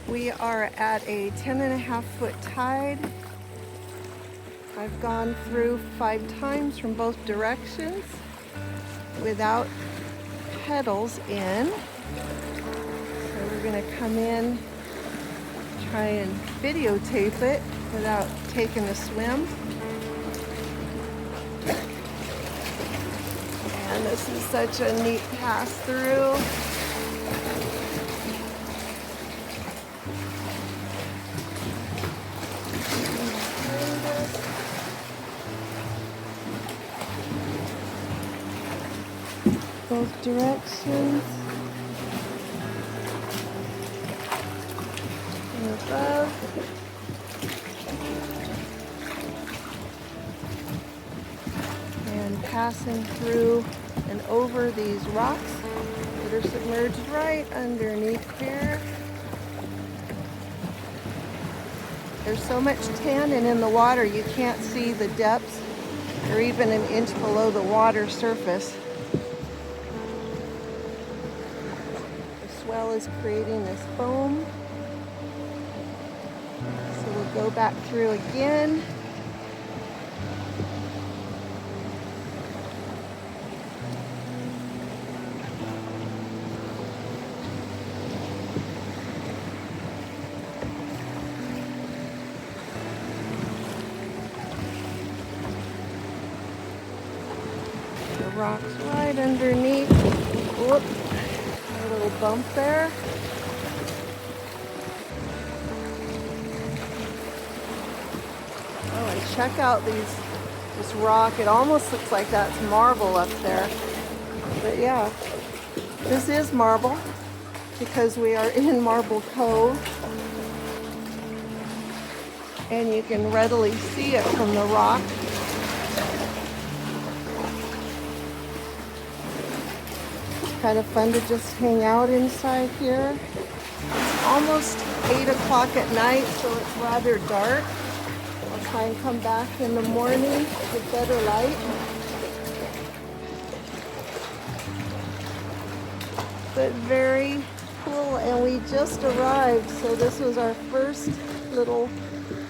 We are at a 10.5-foot tide. I've gone through 5 times from both directions without pedals in. So we're gonna come in, try and videotape it without taking a swim. And this is such a neat pass through. Both directions. And above. And passing through and over these rocks that are submerged right underneath here. There's so much tannin in the water you can't see the depths or even an inch below the water surface. The swell is creating this foam. So we'll go back through again. Rocks right underneath. Whoop, a little bump there. Oh, and check out this rock. It almost looks like that's marble up there. But yeah, this is marble because we are in Marble Cove. And you can readily see it from the rock. Kind of fun to just hang out inside here. It's almost 8 o'clock at night, so it's rather dark. I'll try and come back in the morning with better light. But very cool, and we just arrived, so this was our first little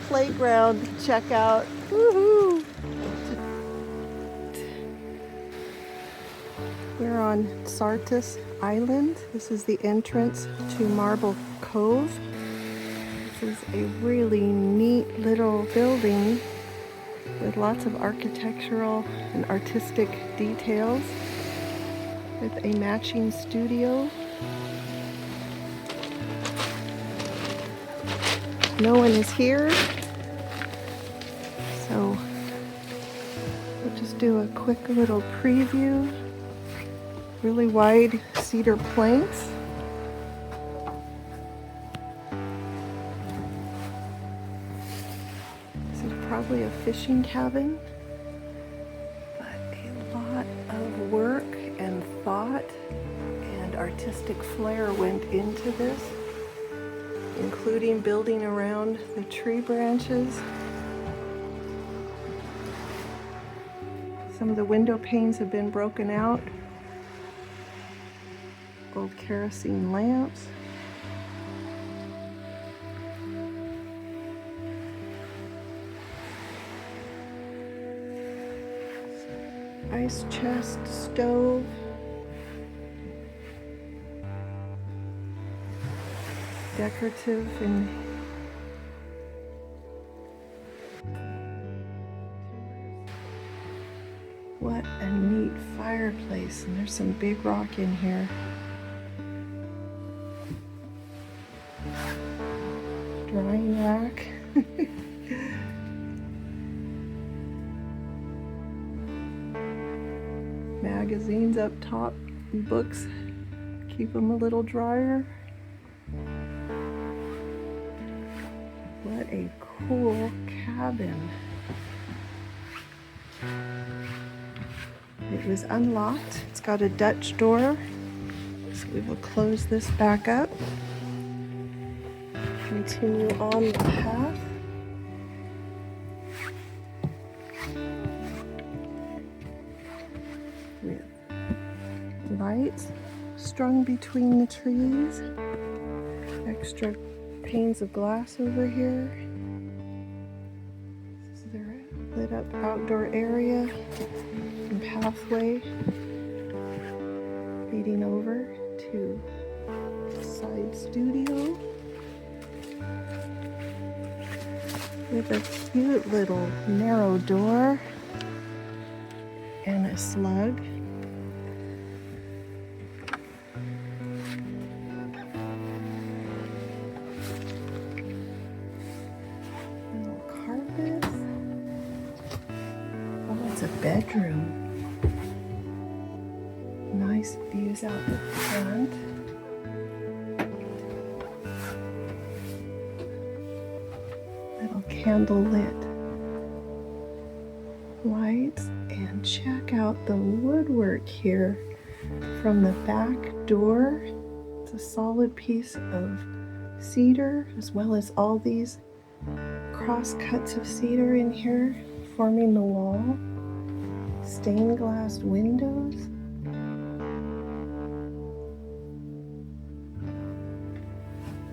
playground checkout. Woohoo! We're on Sartis Island. This is the entrance to Marble Cove. This is a really neat little building with lots of architectural and artistic details with a matching studio. No one is here, so we'll just do a quick little preview. Really wide cedar planks. This is probably a fishing cabin, but a lot of work and thought and artistic flair went into this, including building around the tree branches. Some of the window panes have been broken out. Old kerosene lamps. Ice chest, stove. Decorative and what a neat fireplace, and there's some big rock in here. Drying rack. Magazines up top, books, keep them a little drier. What a cool cabin. It was unlocked. It's got a Dutch door. So we will close this back up. Continue on the path. With lights strung between the trees. Extra panes of glass over here. This is their lit up outdoor area and pathway leading over to the side studio with a cute little narrow door and a slug. Little carpets. Oh, it's a bedroom. Nice views out the front. Little candle lit lights, and check out the woodwork here from the back door. It's a solid piece of cedar, as well as all these cross cuts of cedar in here forming the wall. Stained glass windows.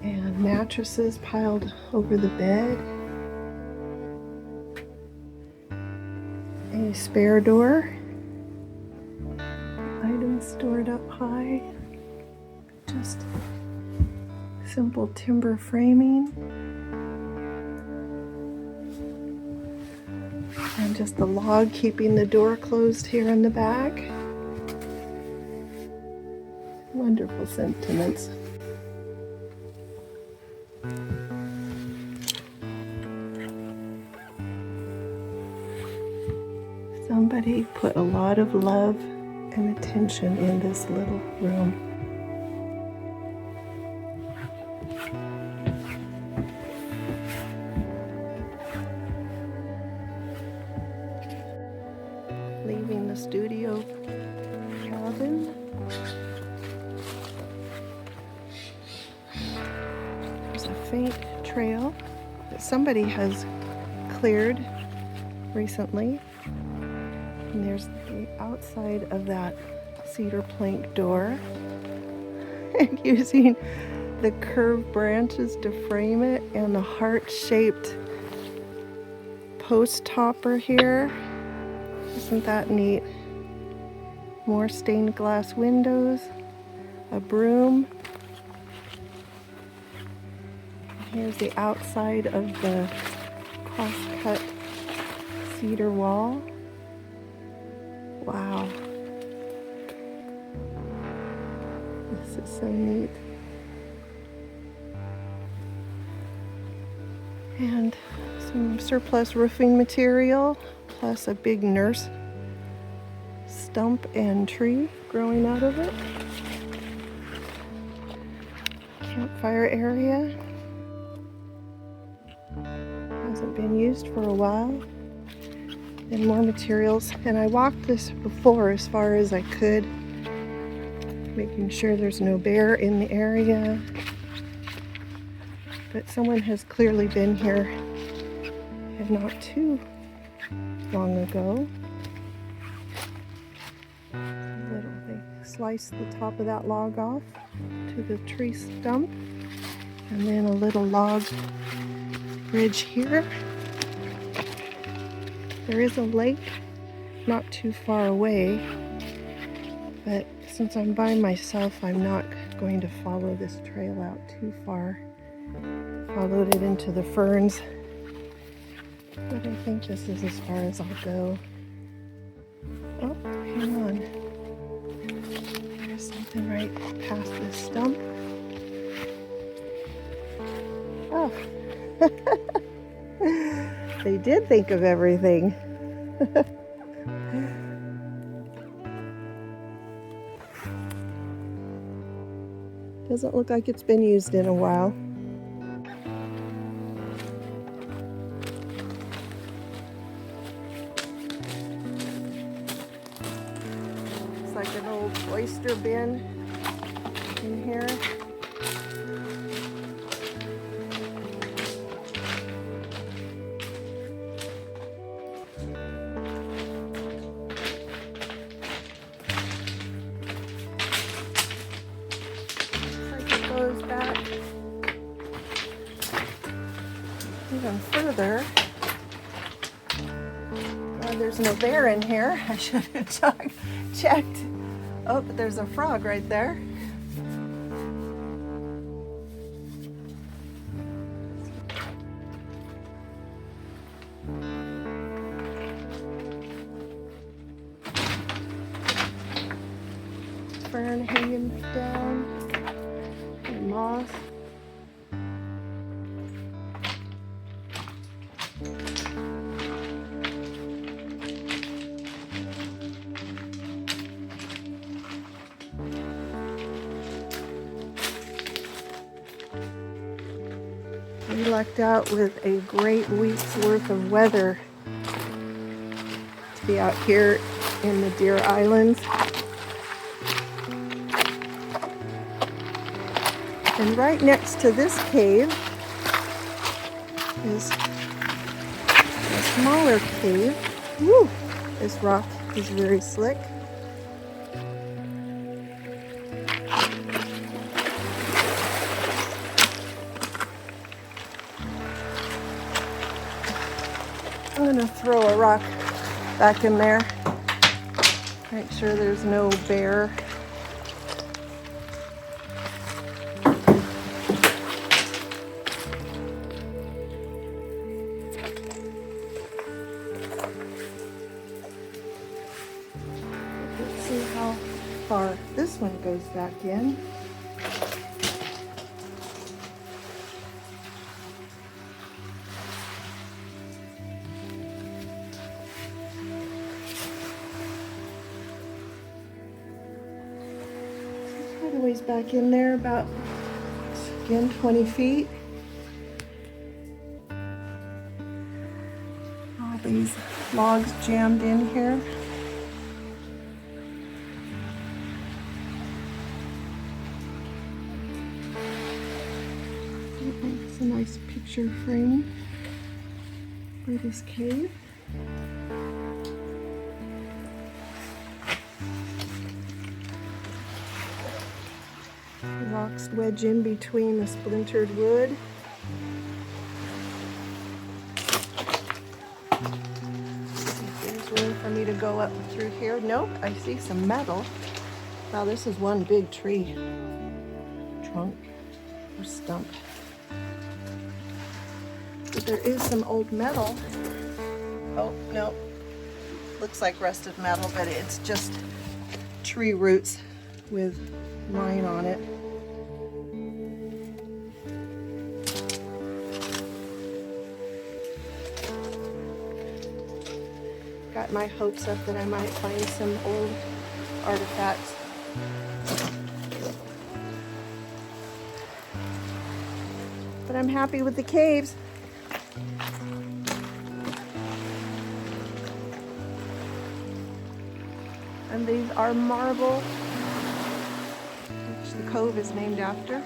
And mattresses piled over the bed. A spare door. Items stored up high. Just simple timber framing. And just the log keeping the door closed here in the back. Wonderful sentiments. Somebody put a lot of love and attention in this little room. Leaving the studio cabin. There's a faint trail that somebody has cleared recently. And there's the outside of that cedar plank door. And using the curved branches to frame it, and the heart-shaped post topper here. Isn't that neat? More stained glass windows, a broom. Here's the outside of the cross-cut cedar wall. Wow. This is so neat. And some surplus roofing material, plus a big nurse stump and tree growing out of it. Campfire area. Hasn't been used for a while. And more materials. And I walked this before as far as I could, making sure there's no bear in the area. But someone has clearly been here, and not too long ago. They sliced the top of that log off to the tree stump, and then a little log bridge here. There is a lake not too far away, but since I'm by myself, I'm not going to follow this trail out too far. Followed it into the ferns, but I think this is as far as I'll go. Oh, hang on. There's something right past this stump. Oh. They did think of everything. Doesn't look like it's been used in a while. It's like an old oyster bin in here. Back there's no bear in here. I should have checked. Oh, but there's a frog right there. Fern hanging down, and moss. We lucked out with a great week's worth of weather to be out here in the Deer Islands. And right next to this cave is a smaller cave. Woo! This rock is very slick. I'm gonna throw a rock back in there. Make sure there's no bear. Let's see how far this one goes back in. Quite a ways back in there, about, again, 20 feet. All these logs jammed in here. It's a nice picture frame for this cave. The rocks wedge in between the splintered wood. There's room for me to go up through here. Nope, I see some metal. Wow, this is one big tree trunk or stump. But there is some old metal. Oh, no. Looks like rusted metal, but it's just tree roots with line on it. Got my hopes up that I might find some old artifacts. But I'm happy with the caves. And these are marble, which the cove is named after.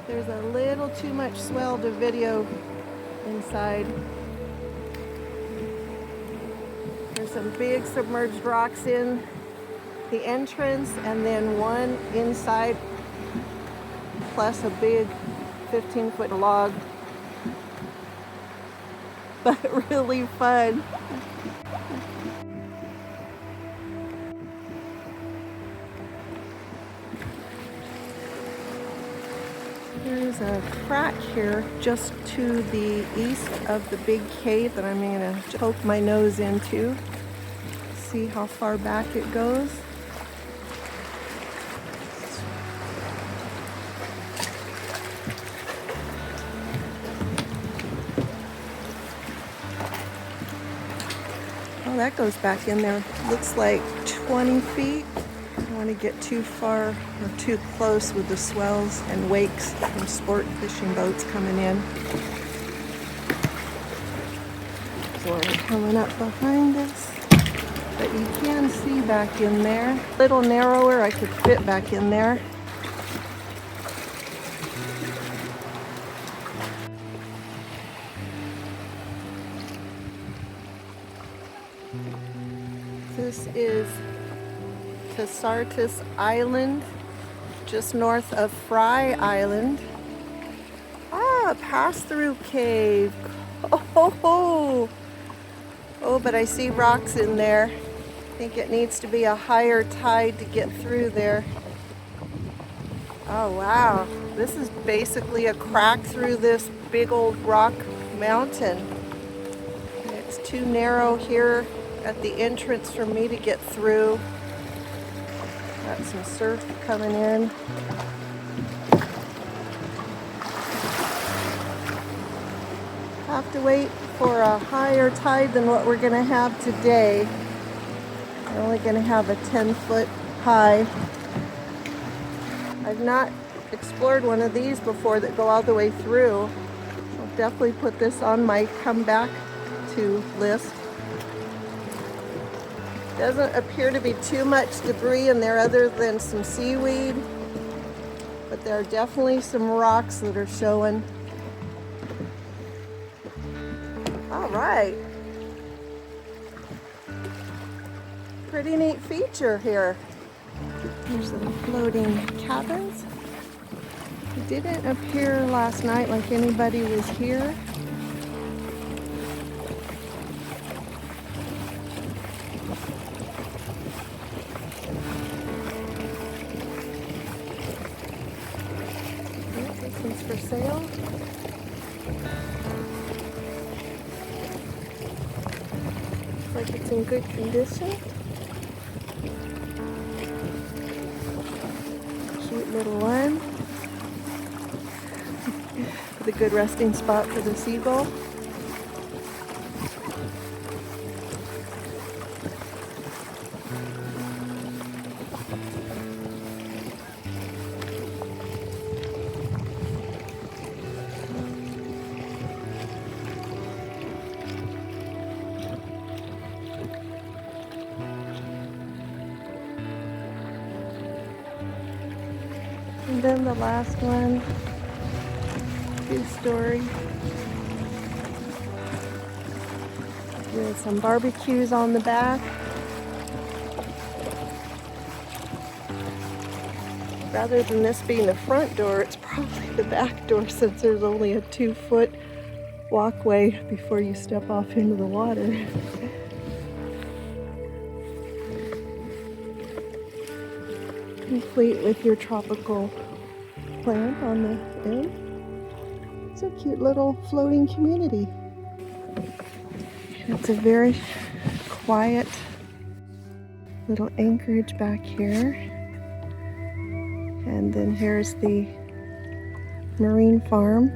There's a little too much swell to video inside. There's some big submerged rocks in the entrance, and then one inside, plus a big 15-foot log. But really fun. There's a crack here just to the east of the big cave that I'm going to poke my nose into. See how far back it goes. Oh, that goes back in there. Looks like 20 feet. I don't want to get too far or too close with the swells and wakes from sport fishing boats coming in. So we're coming up behind us, but you can see back in there. A little narrower, I could fit back in there. This is Sartus Island, just north of Fry Island. Ah, pass-through cave. Oh, but I see rocks in there. I think it needs to be a higher tide to get through there. Oh wow, this is basically a crack through this big old rock mountain. It's too narrow here at the entrance for me to get through. Got some surf coming in. Have to wait for a higher tide than what we're going to have today. We're only going to have a 10-foot high. I've not explored one of these before that go all the way through. I'll definitely put this on my come back to list. Doesn't appear to be too much debris in there other than some seaweed, but there are definitely some rocks that are showing. All right. Pretty neat feature here. There's some floating cabins. It didn't appear last night like anybody was here. This one's for sale. Looks like it's in good condition. Cute little one. With a good resting spot for the seagull. And then the last one, two-story, with some barbecues on the back. Rather than this being the front door, it's probably the back door since there's only a 2-foot walkway before you step off into the water. Complete with your tropical plant on the end. It's a cute little floating community. It's a very quiet little anchorage back here. And then here's the marine farm.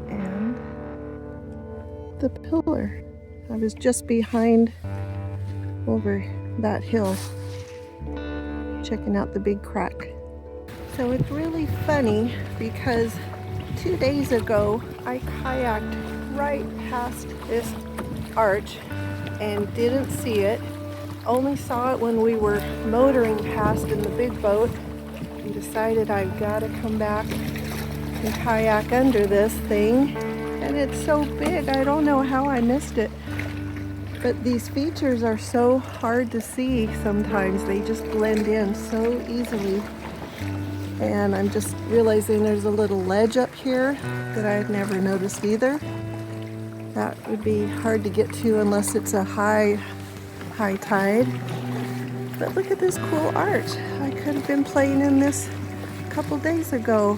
And the pillar. I was just behind over that hill, checking out the big crack. So it's really funny because 2 days ago I kayaked right past this arch and didn't see it. Only saw it when we were motoring past in the big boat. I decided I've got to come back and kayak under this thing. And it's so big, I don't know how I missed it. But these features are so hard to see sometimes. They just blend in so easily. And I'm just realizing there's a little ledge up here that I had never noticed either. That would be hard to get to unless it's a high tide. But look at this cool art. I could have been playing in this a couple days ago.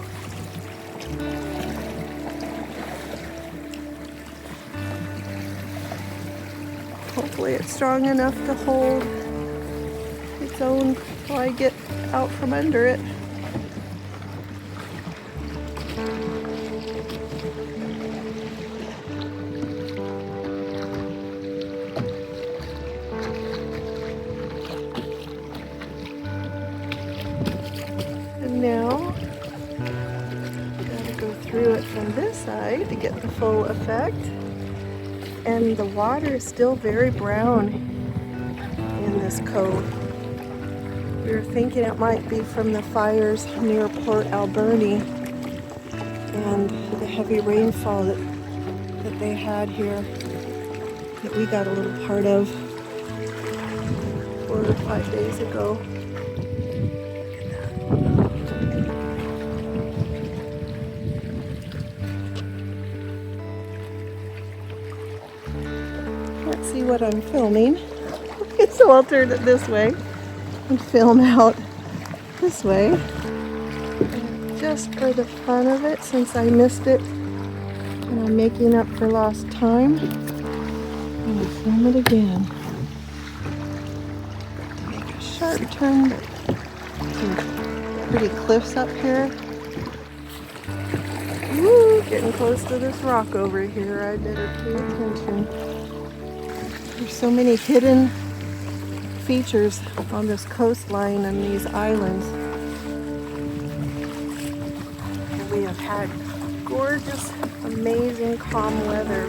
Hopefully it's strong enough to hold its own while I get out from under it. And now, gotta go through it from this side to get the full effect. And the water is still very brown in this cove. We were thinking it might be from the fires near Port Alberni and the heavy rainfall that they had here, that we got a little part of 4 or 5 days ago. Can't see what I'm filming, so I'll turn it this way and film out this way. And just for the fun of it, since I missed it and I'm making up for lost time, I'm going to film it again. Make a sharp turn, but some pretty cliffs up here. Woo, getting close to this rock over here. I better pay attention. There's so many hidden features on this coastline and these islands. And we have had gorgeous, amazing, calm weather